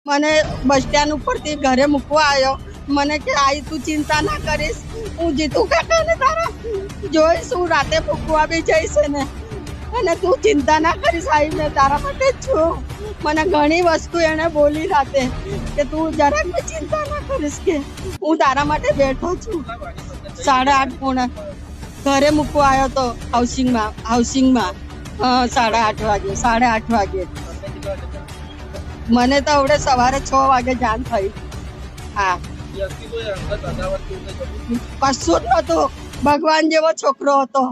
મને bus stand ઉપરથી ઘરે મૂકવા આવ્યો. મને કે આઈ તું ચિંતા ના કરીશ, હું જીતુ કાકાને તારા જોઈશ, હું રાતે મૂકવા બી જઈશ ને, અને તું ચિંતા ના કરીશ, આઈ મેં તારા માટે જ છું. મને ઘણી વસ્તુ એને બોલી રાતે કે તું જરાક બી ચિંતા ના કરીશ, કે હું તારા માટે બેઠો છું. 8:30 પોણા ઘરે મૂકવા આવ્યો તો હાઉસિંગમાં 8:30 વાગે 8:30 વાગે. મને તો આવડે સવારે 6 વાગે જાણ થઈ. હા, કશું જ નતું. ભગવાન જેવો છોકરો હતો,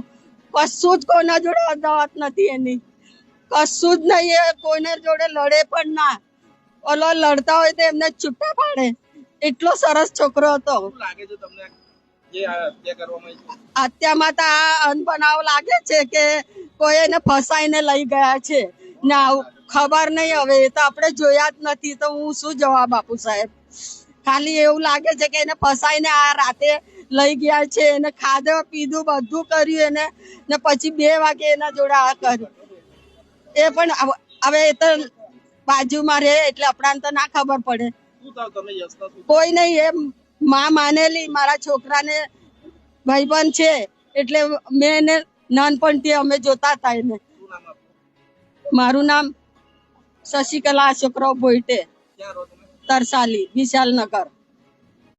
કશું જ કોના જોડે અદાવત નથી એની, કશું જ નહીં. એ કોઈને જોડે લડે પણ ના, ઓલો લડતા હોય તો એમને છૂટા પાડે, એટલો સરસ છોકરો હતો. હત્યામાં તો આ અનબનાવ લાગે છે કે કોઈ એને ફસાઈને લઈ ગયા છે ને, ખબર નહીં હવે, એ તો આપણે જોયા જ નથી તો હું શું જવાબ આપું સાહેબ. ખાલી એવું લાગે છે કે એને ફસાઈને આ રાતે લઈ ગયા છે, એને ખાધું પીધું બધું કર્યું એને, ને પછી 2 વાગે એના જોડે આ કર્યું. એ પણ હવે એ તો બાજુમાં રહે એટલે આપણાને તો ના ખબર પડે. કોઈ નહીં, એમ માં માનેલી, મારા છોકરાને ભાઈબંધ છે એટલે મેં એને નાનપણથી અમે જોતા હતા એને. મારું નામ શશિકલા અશોકરાવ ભોઈટે, તરસાલી, વિશાલનગર.